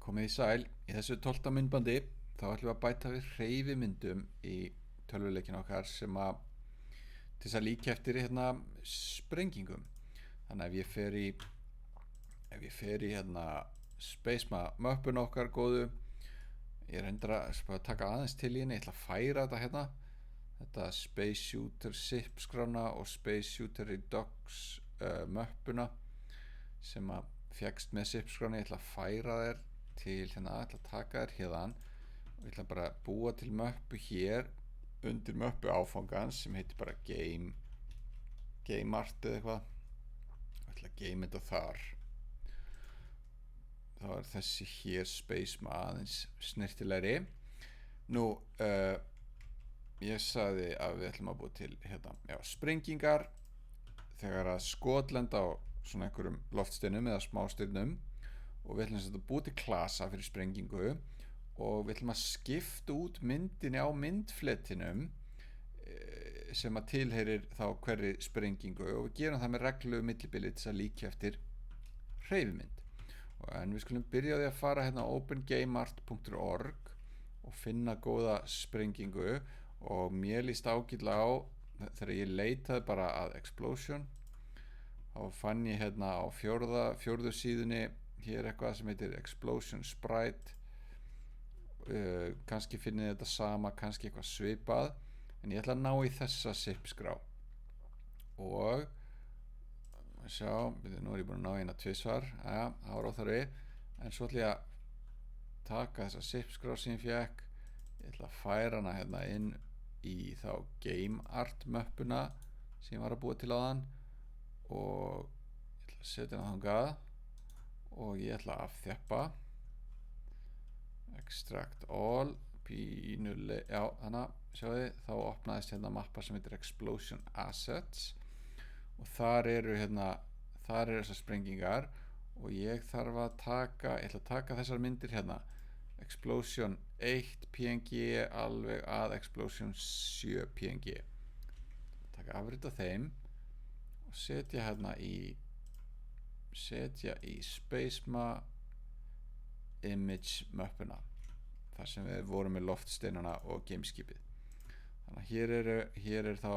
Komið í sæl, í þessu 12. myndbandi þá ætlum við að bæta við hreyfimyndum í tölvuleikinu okkar sem að til þess að líka eftir sprengingum. Þannig að ef ég fer í Spacema möppun okkar góðu, ég reyndar að taka aðeins til í henni, ég ætla að færa þetta Space Shooter zip skrána og Space Shooter Redux möppuna sem að fékkst með zip skrána, ég ætla að færa þér til ég ætla að taka þér hérðan og ég ætla bara að búa til möppu hér undir möppu áfangans sem heitir bara game art eða eitthvað og ég ætla að game þetta þar. Þá er þessi hér Spacema aðeins snirtilegri. Nú, ég sagði að við ætlum að búa til sprengingar þegar að skot lenda á svona einhverjum loftsteinum eða smásteinum og við ætlum að búa til klasa fyrir sprengingu og við ætlum að skipta út myndinni á myndfletinum sem að tilheyrir þá hverri sprengingu og við gerum það með reglulegu millibili til að líka eftir hreyfimynd. En við skulum byrja á því að fara á opengameart.org og finna góða sprengingu og mér líst ágætlega á þegar ég leitaði bara að explosion þá fann ég á fjórðu síðunni hér eitthvað sem heitir explosion sprite. Kannski finnið þetta sama, kannski eitthvað svipað, en ég ætla að ná í þessa zip skrá og sjá, nú er ég búin að ná hérna tvisvar, það var óþarfi, en svo ætla ég að taka þessa zip skrá sem ég fékk, ég ætla að færa hana inn í þá game art möppuna sem ég var að búa til áðan og ég ætla að setja hana þangað og ég ætla að afþjappa extract all pínuleg, já þannig sjáðu þá opnaðist mappa sem heitir explosion assets og þar eru þessar sprengingar og ég þarf að taka þessar myndir explosion 1 png alveg að explosion 7 png taka afrit af þeim og setja í Spacema image möppuna þar sem við vorum með loftsteinana og gameskipið. Þannig að hér er þá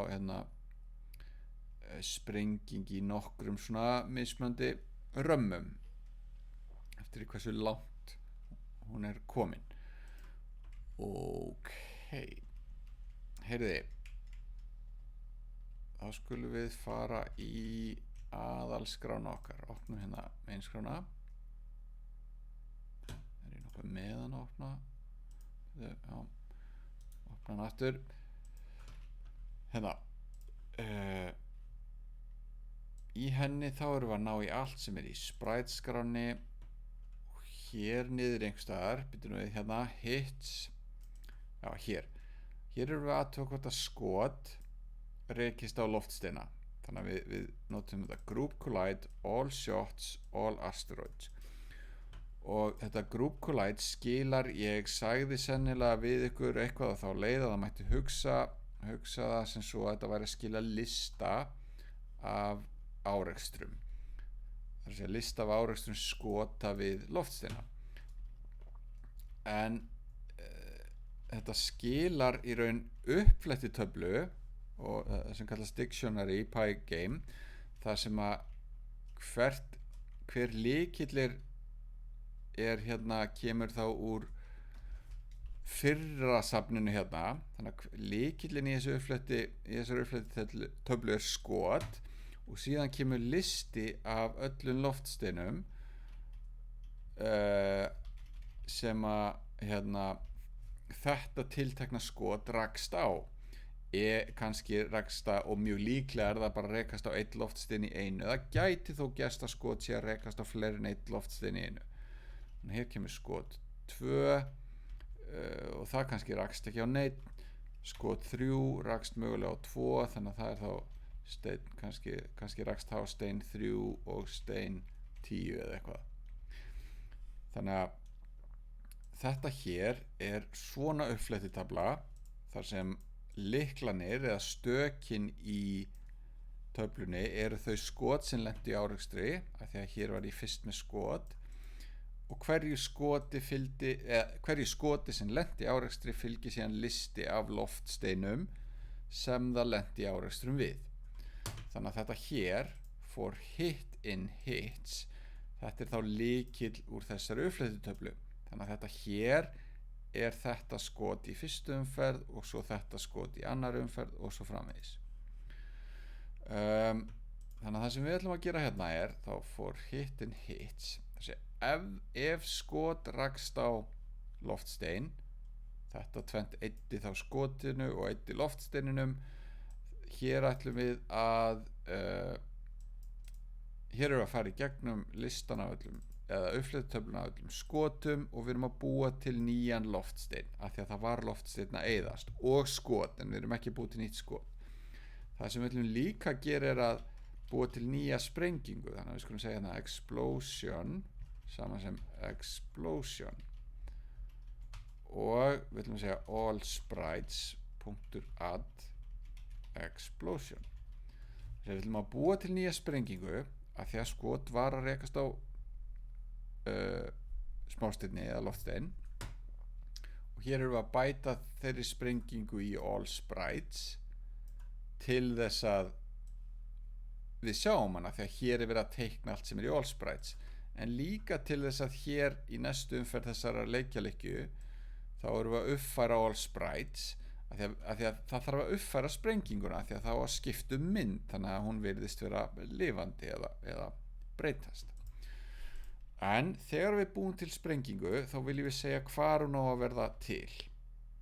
sprenging í nokkrum svona mismunandi römmum eftir hversu langt hún er komin. Ok, heyrði, þá skulum við fara í aðalskrána okkar, opnum mainskrána, er ég nokkuð með hann að opna, opna hann aftur, í henni þá erum við að ná í allt sem er í sprite skráni og hér niður einhverstaðar, byrjum við hits, já hér erum við að tóka þetta skot rekist á loftsteina. Þannig að við notum þetta group collide, all shots, all asteroids og þetta group collide skilar, ég sagði sennilega við ykkur eitthvað og þá leið að það mætti hugsa það sem svo að þetta væri að skila lista af árekstrum, það er að segja lista af árekstrum skota við loftsteina en þetta skilar í raun uppfletti töflu og það sem kallast dictionary í Pygame þar sem að hver lykillir er kemur þá úr fyrra safninu þannig að lykillin í þessari uppfletti töflu er skot og síðan kemur listi af öllum loftsteinum sem að þetta tiltekna skot rakst á kannski rekst það og mjög líklega er það bara að rekast á einn loftstein í einu, það gæti þó gerst að skot sé að rekast á fleiri en einn loftstein í einu, þannig hér kemur skot 2 og það kannski rakst ekki á neitt, skot 3 rakst mögulega á 2 þannig að það er þá stein, kannski rakst það á stein 3 og stein 10 eða eitthvað. Þannig að þetta hér er svona uppfletti tafla þar sem lyklanir eða stökin í töflunni eru þau skot sem lentu í árekstri af því að hér var ég fyrst með skot og hverju skoti sem lenti í árekstri fylgir síðan listi af loftsteinum sem það lenti í árekstrum við. Þannig að þetta hér for hit in hits, þetta þá lykill úr þessari uppflettutöflu. Þannig að þetta hér þetta skot í fyrstu umferð og svo þetta skot í annar umferð og svo framvegis. Þannig að það sem við ætlum að gera hérna þá for hit in hits, þessi ef skot rakst á loftstein, þetta tvennt eyddi þá skotinu og eyddi loftsteininum. Hér ætlum við að hér erum við að fara í gegnum listan af öllum eða uppflettutöfluna af öllum skotum og við erum að búa til nýjan loftstein af því að það var loftsteinn að eyðast og skot, en við erum ekki búið til nýtt skot. Það sem við ætlum líka að gera að búa til nýja sprengingu, þannig að við skulum segja hérna explosion saman sem explosion og við ætlum að segja all sprites.add explosion. Við ætlum að búa til nýja sprengingu af því að skot var að rekast á smásteinni eða loftstein og hér erum við að bæta þeirri sprengingu í all sprites til þess að við sjáum hana því að hér verið að teikna allt sem í all sprites, en líka til þess að hér í næstu umferð þessara leikjaleikju þá erum við að uppfæra all sprites af því að það þarf að uppfæra sprenginguna af því að þá að skipta mynd, þannig að hún virðist vera lifandi eða breytast. En þegar við búum til sprengingu þá viljum við segja hvar hún á að verða til.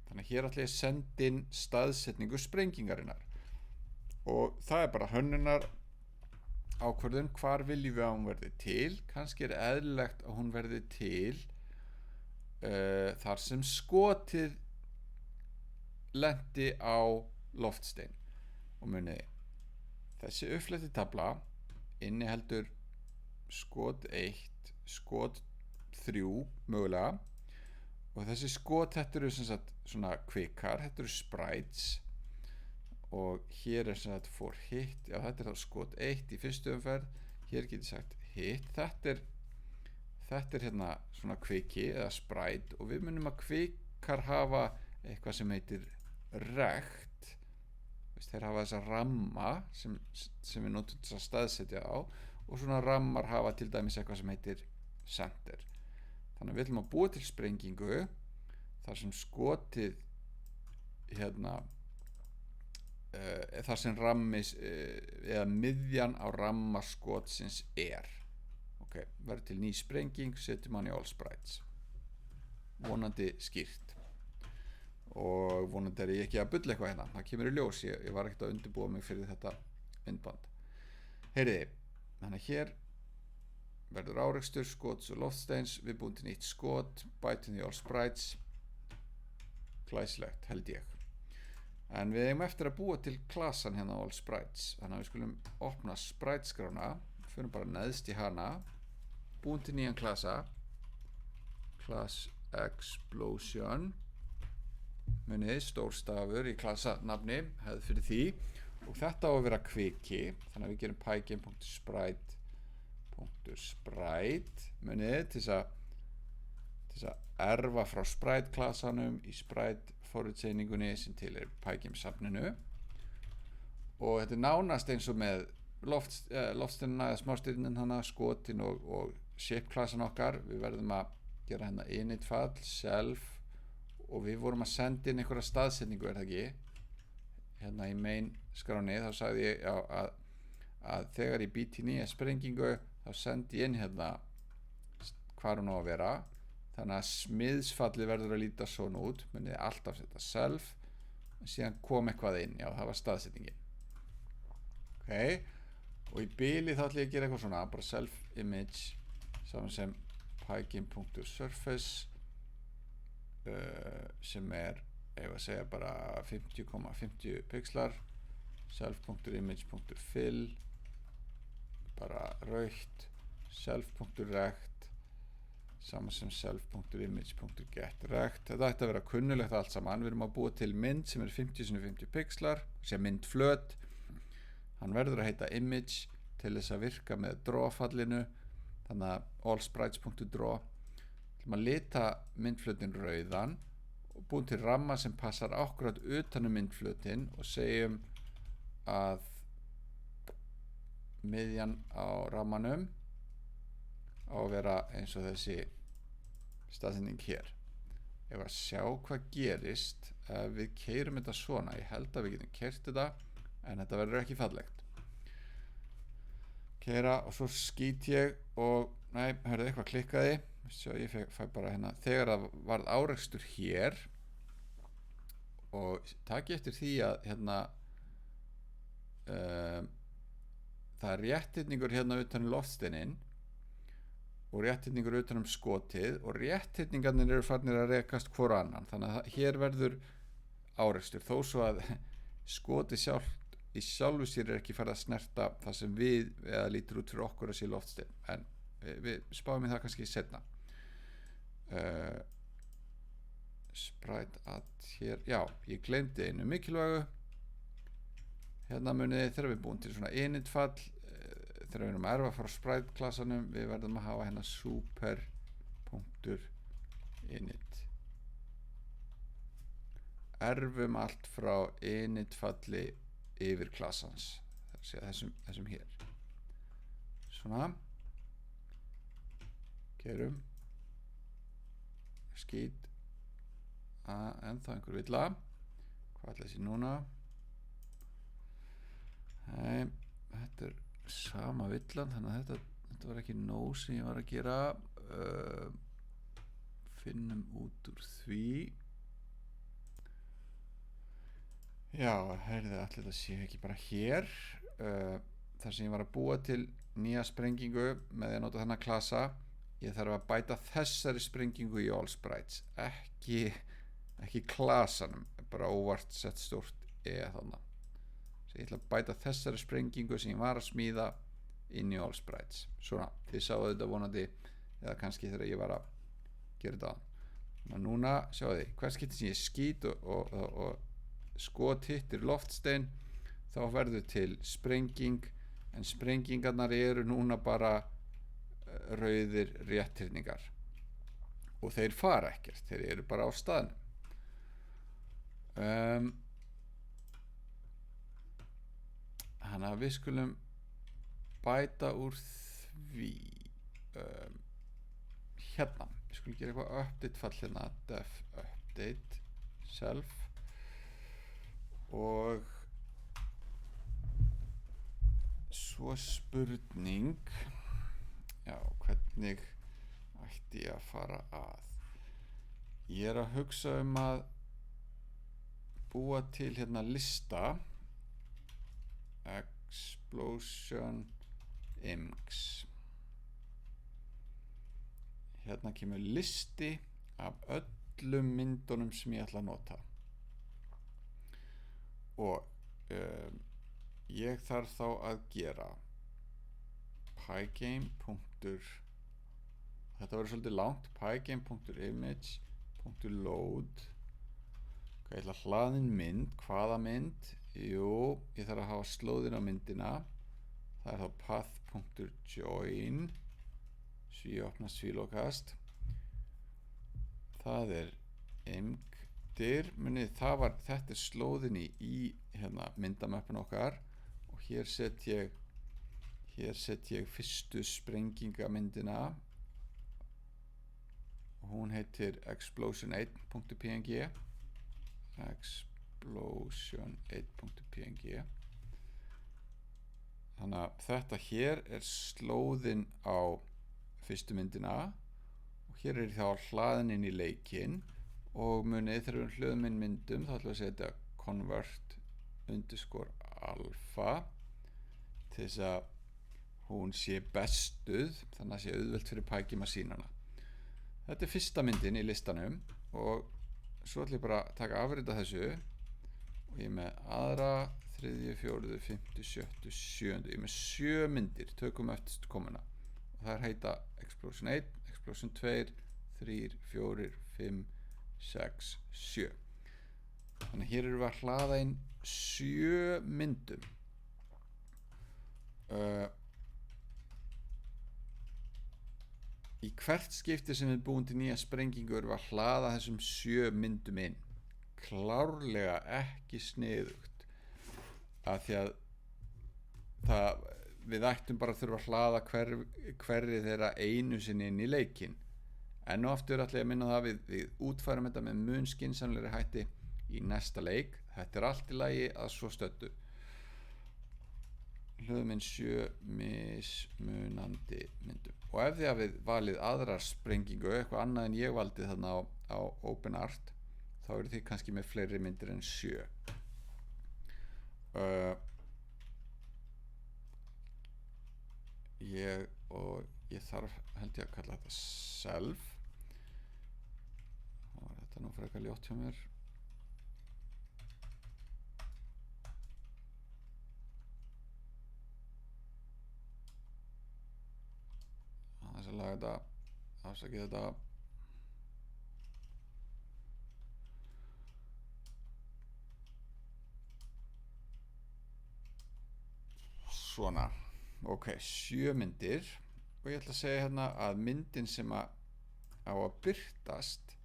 Þannig að hér ætla ég að senda inn staðsetningu sprengingarinnar og það bara hönnunar ákvörðun hvar viljum við að hún verði til. Kannski eðlilegt að hún verði til þar sem skotið lenti á loftstein og muniði. Þessi uppflettutabla inniheldur skot 1, skot 3 mögulega og þessi skot þetta eru sem sagt svona kvikar, þetta eru sprites og hér sem sagt for hit, já þetta þá skot 1 í fyrstu umferð, hér getur sagt hit, þetta hérna svona kviki eða sprite og við munum að kvikar hafa eitthvað sem heitir rekt, þeir hafa þessa ramma sem við notum þess að staðsetja á og svona rammar hafa til dæmis eitthvað sem heitir center. Þannig að við ætlum að búa til sprengingu þar sem skotið hérna þar sem rammis eða miðjan á ramma skotsins ok, verður til ný sprenging, setjum hann í all sprites, vonandi skýrt og vonandi ég ekki að bulla eitthvað hérna, það kemur í ljós, ég var ekkert að undirbúa mig fyrir þetta myndband. Heyriði, þannig að hér verður árekstur skots og loftsteins, við búum til nýtt skot, bætum því all sprites, glæsilegt held ég. En við eigum eftir að búa til klasan hérna á all sprites, þannig að við skulum opna sprite-skrána, fyrir bara neðst í hana, búum til nýjan klasa, class explosion, munið stór stafur í klasanafni, hefð fyrir því, og þetta á að vera kviki, þannig að við gerum pygame.sprite munið til þess að erfa frá sprite klasanum í sprite forutsetningunni sem til pygame safninu og þetta nánast eins og með loftsteinina eða smásteininn hana, skotin og shape klasan okkar. Við verðum að gera hérna init fall, self og við vorum að senda inn einhverja staðsetningu, það ekki? Hérna í main skráni þá sagði ég að þegar ég býti nýja sprengingu þá sendi ég inn hérna hvar hún á að vera, þannig að smiðsfallið verður að líta svona út, munið alltaf setja self og síðan kom eitthvað inn, já það var staðsetningin. Ok, og í bili þá ætla ég að gera eitthvað svona, bara self image saman sem pygame.surface sem ef að segja bara 50,50 pixlar, self.image.fill bara rautt, self.rect saman sem self.image.getRect. Þetta ætti að vera kunnulegt allt saman. Við erum að búa til mynd sem 50x50 pixlar, sem mynd flöt, hann verður að heita image til þess að virka með draw fallinu, þannig að allsprites.draw ætlum að lita myndflötinn rauðan og búum til ramma sem passar akkurat utanum myndflötinn og segjum að miðjan á rammanum á að vera eins og þessi staðsetning hér. Ef að sjá hvað gerist ef við keyrum þetta svona. Ég held að við getum keyrt þetta en þetta verður ekki fallegt. Keyra og svo skýt ég og nei, hörðu, eitthvað klikkaði. Sjá, ég fæ bara hérna þegar það varð árekstur hér og taki eftir því að hérna það er rétthyrningur hérna utan loftsteininn og rétthyrningur utan skotið og rétthyrningarnir eru farnir að rekast hvor annan, þannig að hér verður árekstur þó svo að skotið sjálft í sjálfu sér ekki farið að snerta það sem við eða lítur út fyrir okkur að sé loftsteinn, en við spáum í það kannski setna. Sprite add hér, já, ég gleymdi einu mikilvægu. Hérna munið þegar við búum til svona initfall, þegar við erum að erfa frá sprite klassanum, við verðum að hafa hérna super.init. Erfum allt frá initfalli yfir klassans, þessum hér. Svona. Gerum. Skýt. Ennþá einhver villa. Hvað ætla þessi núna? Nei, þetta er sama villan, þannig að þetta var ekki nóg sem ég var að gera. Finnum út úr því. Já, heyrðu, allir þetta sé ekki bara hér. Þar sem ég var að búa til nýja sprengingu með því að nota þennan klassa. Ég þarf að bæta þessari sprengingu í AllSprites, ekki klassanum, bara óvart sett stórt þannig. Svo ég ætla að bæta þessari sprengingu sem ég var að smíða inn í AllSprites. Svona, þið sáu þetta vonandi, eða kannski þegar ég var að gera þetta. Núna, sjáu þið, hvers skipti sem ég skýt og skot hittir loftstein, þá verður til sprenging, en sprengingarnar eru núna bara rauðir rétthyrningar. Og þeir fara ekkert, þeir eru bara á staðnum. Þannig að við skulum bæta úr því hérna, við skulum gera eitthvað update fall hérna, def update self og svo spurning, já, hvernig ætti ég að fara að? Ég er að hugsa að búa til hérna lista explosion imgs. Hérna kemur listi af öllum myndunum sem ég ætla að nota og ég þarf þá að gera pygame. Þetta verður svolítið langt, pygame.image.load. Ég ætla að hlaða inn mynd. Hvaða mynd? Jú, ég þarf að hafa slóðin á myndina. Það er þá path.join. Sví opna, sví lokast. Það er imgdir. Munið, þetta er slóðin í hérna, myndamöppin okkar og hér set ég fyrstu sprengingamyndina. Hún heitir explosion8.png. explosion8.png. Þannig að þetta hér er slóðin á fyrstu myndina og hér er þá hlaðin inn í leikinn og munið þegar við hlöðum inn myndum þá ætlum við að setja convert_alpha til þess að hún sé bestuð, þannig að sé auðvelt fyrir Pygame að sýna hana. Þetta er fyrsta myndin í listanum og svo ætlum ég bara að taka afrita þessu og ég er með aðra, þriðju, fjóruðu, fimmtu, sjöttu, sjöundu. Ég er með 7 myndir, tökum eftir komuna og það heita Explosion 1, Explosion 2, 3, 4, 5, 6, 7. Þannig hér erum við að hlaða inn 7 myndum. í hvert skipti sem við búum til nýja sprengingu erum við að hlaða þessum 7 myndum inn. Klárlega ekki sniðugt, af því að við ættum bara að þurfa að hlaða hverri þeirra einu sinni inn í leikinn. Enn og aftur ætla ég að minna það við útfærum þetta með mun skynsamlegri hætti í næsta leik. Þetta allt í lagi að svo stöddu. Hlöðum inn 7 mismunandi myndum. Og ef þið hafið valið aðrar sprengingu, eitthvað annað en ég valdi þarna á OpenArt, þá eru þið kannski með fleiri myndir en 7. Ég þarf held ég að kalla þetta self. Þá var þetta nú frekar ljótt hjá mér. Aðeins að laga þetta, afsakið þetta. Svona. Ok, 7 myndir og ég ætla að segja hérna að myndin sem á að birtast,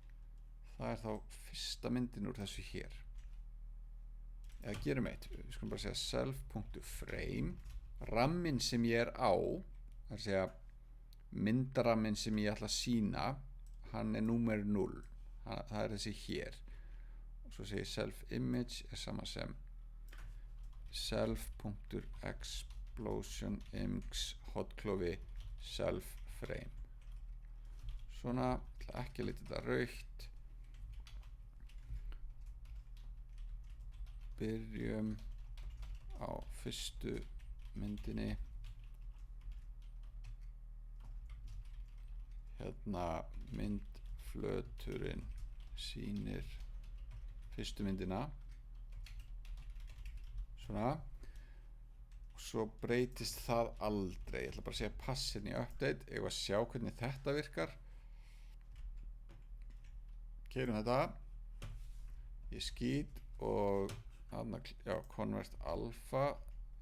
það er þá fyrsta myndin úr þessu hér. Eða gerum eitt, við skulum bara segja self.frame, ramminn sem ég er á, það er að segja myndaramminn sem ég ætla að sýna, hann er númer 0, það er þessi hér. Og svo segir self.image er sama sem self.explosion imgs hotklofi self.frame. Svona, ekki að lita þetta rautt. Byrjum á fyrstu myndinni. Hérna myndflöturinn sýnir fyrstu myndina. Svona. Og svo breytist það aldrei. Ég ætla bara að segja passin í update. Ég var að sjá hvernig þetta virkar. Keyrum þetta. Ég skýt og convert alpha.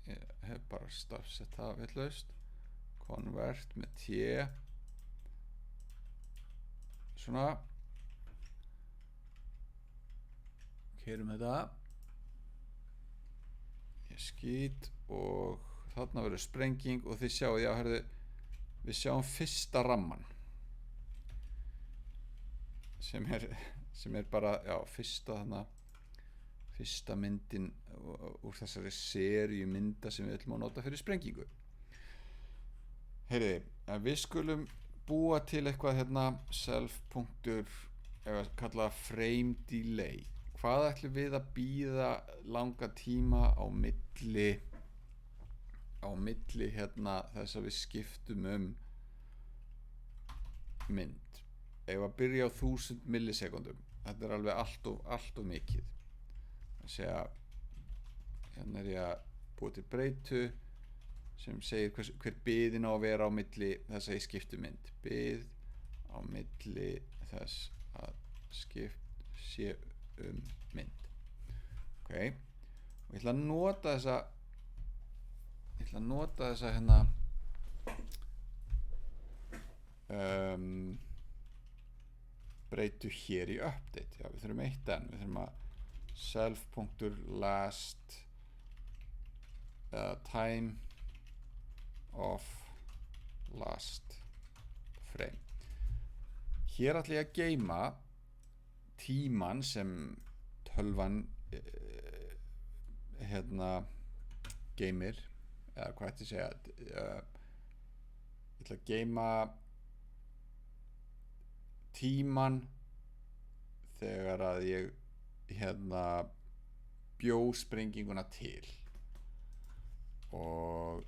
Ég hef bara stafsett það vitlaust. Convert með T. Svona. Keyrum þetta. Ég skýt og þarna verður sprenging og þið sjáu, já, herðu, við sjáum fyrsta ramman sem er bara, já, fyrsta myndin úr þessari seríu mynda sem við ætlum að nota fyrir sprengingu. Heyriði, við skulum búa til eitthvað hérna kalla frame delay. Hvað ætlum við að bíða langa tíma á milli hérna þess að við skiptum mynd. Ef að byrja á 1000 millisekundum. Þetta er alveg allt of mikið. Það segja, hérna er ég að búa til breytu sem segir hver biðin á að vera á milli þess að ég skiptum mynd. Bið á milli þess að skipt sé mynd. Ok, og ég ætla að nota þessa hérna breytu hér í update. Já, við þurfum eitt enn. Við þurfum að self.last time of last frame. Hér ætla ég að geyma tíman sem tölvan geymir, eða hvað ætti að segja, ég ætla að geyma tíman þegar að ég bjó sprenginguna til og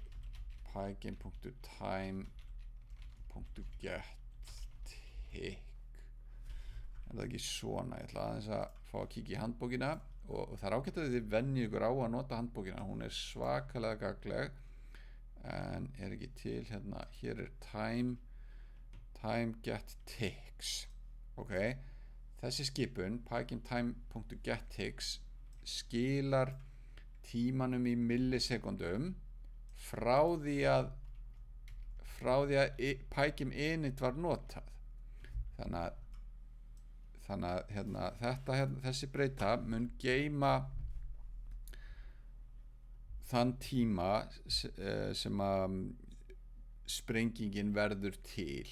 pygame.time.get tick. Það er ekki svona. Ég ætla aðeins að fá að kíkja í handbókina og það er ágætt að þið venju ykkur á að nota handbókina. Hún er svakalega gagnleg en er ekki til hérna. Hér er time get ticks. Ok, þessi skipun pygame.time.get ticks skilar tímanum í millisekundum frá því frá því að PyChem init var notað. Þannig að hérna, þessi breyta mun geyma þann tíma sem að sprengingin verður til,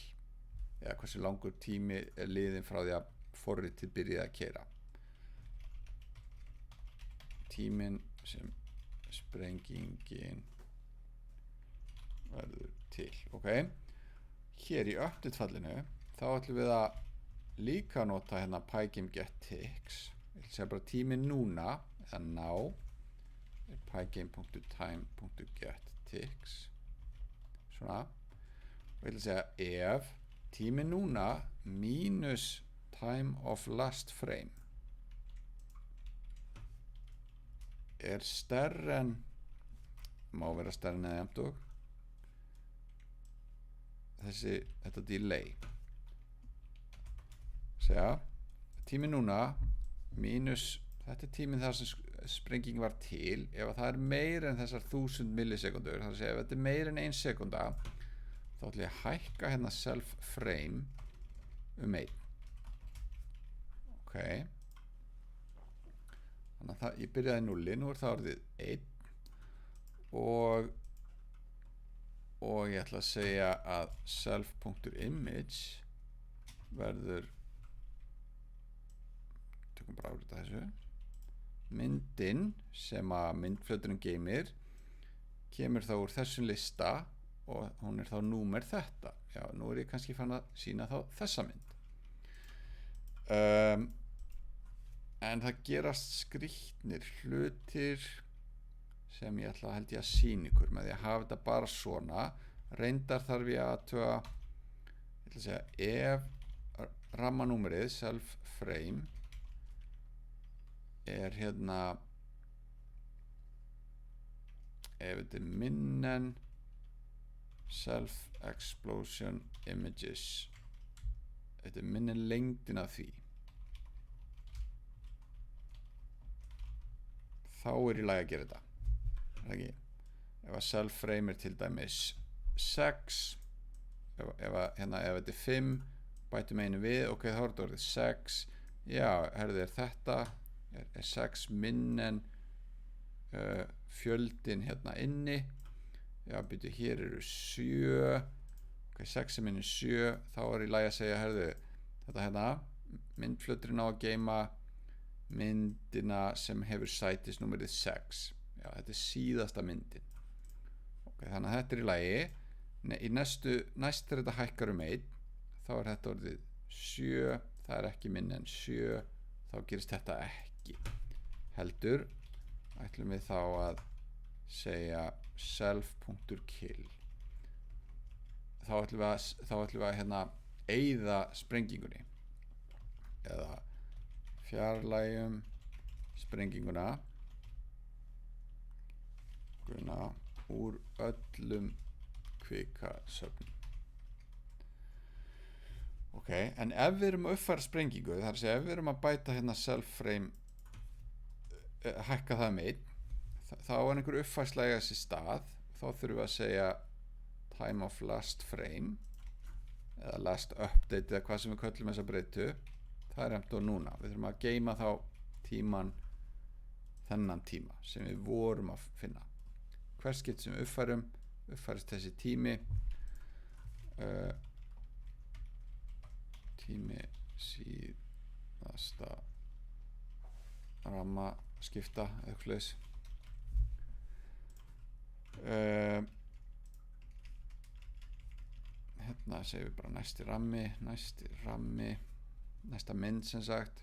eða hversu langur tími er liðin frá því að forritið byrjaði að keyra. Tíminn sem sprengingin verður til, ok? Hér í update-fallinu þá ætlum við að líka nota hérna PyChem get ticks. Ég ætlum að segja bara tíminn núna, eða now er pygem.time.get ticks, svona, og ég ætlum að segja ef tíminn núna mínus time of last frame er stærri en, má vera stærri en eða jafnt og þetta delay, segja tími núna mínus, þetta er tíminn þar sem sprenging var til, ef það er meira en þessar 1000 millisekundur, það er að segja ef þetta er meira en 1 sekunda þá ætlum ég að hækka hérna self frame 1. Ok, þannig að ég byrjaði 0, nú er það orðið 1 og ég ætla að segja að self.image verður, tökum bara árita þessu, myndin sem að myndflöturinn geymir kemur þá úr þessum lista og hún er þá númer þetta. Já, nú er ég kannski fann að sína þá þessa mynd. En það gerast skrýtnir hlutir sem ég ætla held ég að sýna ykkur með því að hafa þetta bara svona. Reyndar þarf ég að athuga, ég ætla að segja, ef rammanúmerið self frame er hérna, ef þetta er minn en self explosion images, þetta er minn en lengdin af því, þá er í lagi að gera þetta. Ef að self frame er til dæmis 6, ef þetta er 5, bætum einu við, ok, þá er þetta orðið 6, já, herðu þetta er 6 minn en fjöldin hérna inni, já, byrju, hér eru 7, ok, 6 er minn en 7, þá er í lagi að segja, herðu, þetta hérna, myndflöturinn á að geyma myndina sem hefur sætisnúmerið 6, já, þetta er síðasta myndin, ok, þannig að þetta er í lagi. Í næst er þetta hækkar 1, þá er þetta orðið 7, það er ekki minna en 7, þá gerist þetta ekki. Heldur ætlum við þá að segja self.kill. Þá ætlum við að hérna eyða sprengingunni, eða fjarlægjum sprenginguna úr öllum kvikasöfnum. Ok, en ef við erum að uppfæra sprengingu, það er að segja ef við erum að bæta hérna self frame, hækka það 1, þá er einhver uppfærsla í þessi stað, þá þurfum við að segja time of last frame eða last update eða hvað sem við köllum þessa breytu, það er eftir núna. Við þurfum að geyma þá tíman, þennan tíma sem við vorum að finna. Hvers skipt sem við uppfærist þessi tími, tími síðasta ramma skipta eða eitthvað leys. Hérna segjum við bara næsti rammi, næsta mynd sem sagt.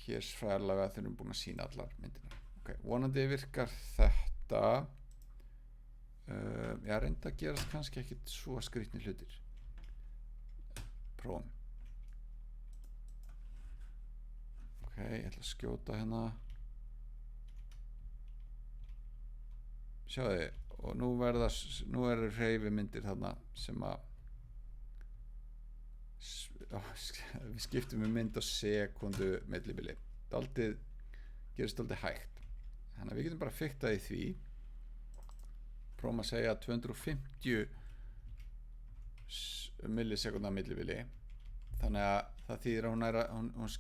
Hér fræðilega þurfum við búin að sýna allar myndinar. Ok, vonandi virkar þetta. Já, reynda að gerast kannski ekkit svo skrýtnir hlutir. Prófum. Ok, ég ætla að skjóta hérna. Sjáðu, og nú eru hreyfimyndir þarna sem að við skiptum mynd á sekundu millibili. Daldið gerist daldið hægt. Þannig að við getum bara fiktað í því. prófum að segja 250 millisekúndna millibili, þannig að það þýðir að hún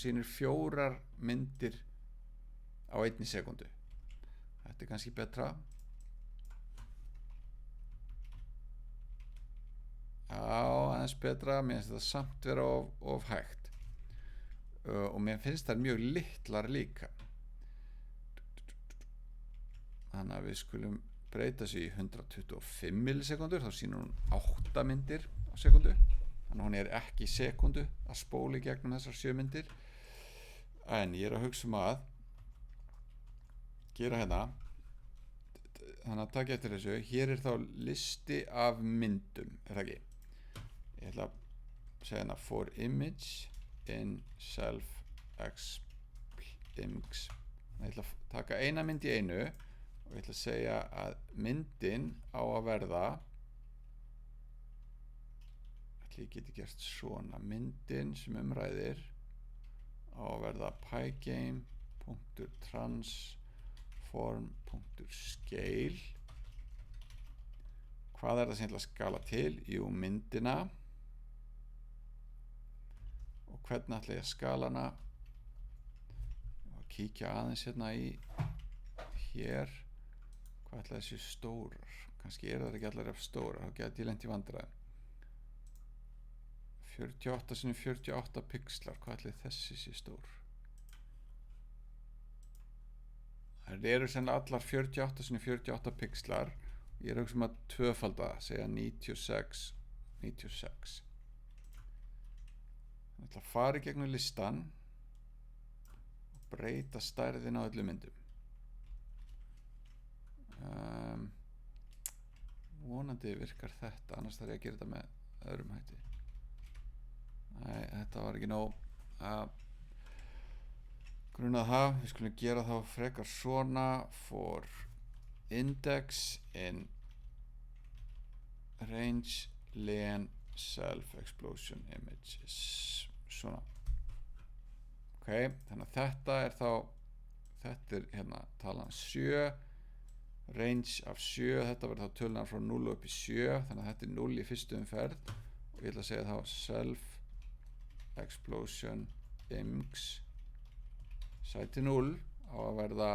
sýnir 4 myndir á 1 sekúndu. Þetta kannski betra. Aðeins betra, mér finnst þetta samt vera of hægt, og mér finnst það mjög litlar líka, þannig að við skulum breyta þessu í 125 millisekundur, þá sýnir hún 8 myndir á sekundu, þannig að hún ekki í sekundu að spóla í gegnum þessar 7 myndir. En ég að hugsa að gera hérna, þannig að taka eftir þessu. Hér þá listi af myndum, það ekki? Ég ætla að segja hérna for image in self image. Ég ætla að taka eina mynd í einu og ég ætla að segja að myndin á að verða, ætla ég geti gert svona, myndin sem ræðir á að verða pygame.transform.scale. Hvað það sem ég ætla að skala til? Jú, myndina. Og hvernig ætla ég að skala hana? Og kíkja aðeins hérna í hér. Hvað ætla þessi stórar? Kannski það ekki allar stórar, þá geti ég lent í vandræðum. 48 x 48 pixlar, hvað ætla þessi sé stór? Það eru sennilega allar 48 x 48 pixlar. Ég hugsa að tvöfalda, segja 96. Ég ætla að fara í gegnum listan og breyta stærðin á öllum myndum. Vonandi virkar þetta, annars þarf ég að gera þetta með öðrum hætti. Nei, þetta var ekki nóg að grunna það. Við skulum gera þá frekar svona for index in range len self explosion images, svona. Ok, þannig að þetta hérna talan 7, range af 7, þetta verður þá tölunar frá 0 upp í 7, þannig að þetta 0 í fyrstu umferð, og ég ætla að segja þá self explosion imgs sæti 0 á að verða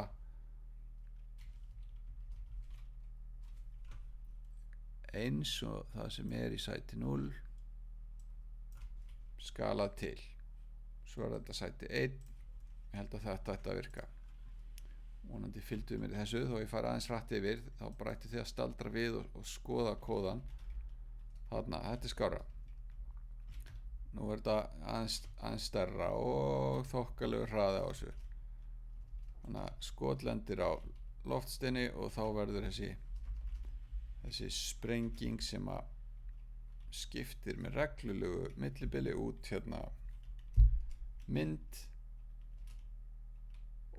eins og það sem í sæti 0 skalað til. Svo þetta sæti 1. Ég held að þetta ætti að virka. Vonandi fylgduðu mér í þessu, þó ég fara aðeins hratt yfir, þá ætti þið að staldra við og skoða kóðan. Þarna, þetta skárra. Nú þetta aðeins stærra og þokkalegur hraði á þessu. Þannig að skotlendir á loftsteini og þá verður þessi sprenging sem að skiptir með reglulegu millibili út hérna mynd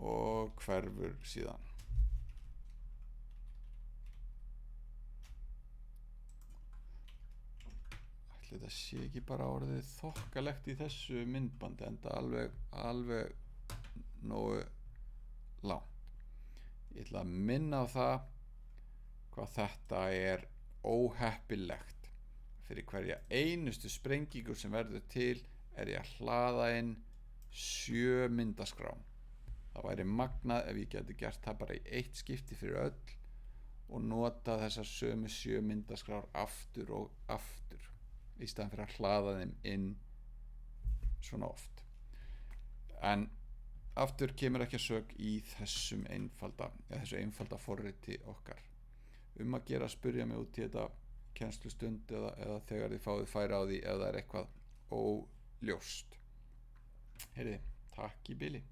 og hverfur síðan. Ætli þetta sé ekki bara orðið þokkalegt í þessu myndbandi, enda alveg nógu langt. Ég ætla að minna á það hvað þetta óheppilegt. Fyrir hverja einustu sprengingu sem verður til ég að hlaða inn 7 myndaskrám. Það væri magnað ef ég geti gert það bara í eitt skipti fyrir öll og nota þessar sömu 7 myndaskrár aftur og aftur í staðan fyrir að hlaða þeim inn svona oft. En aftur kemur ekki að sök í þessu einfalda forriti okkar. Að gera að spyrja mig út í þetta kennslustund eða þegar þið fáið færi á því ef það eitthvað óljóst. Heyrði, takk í bili.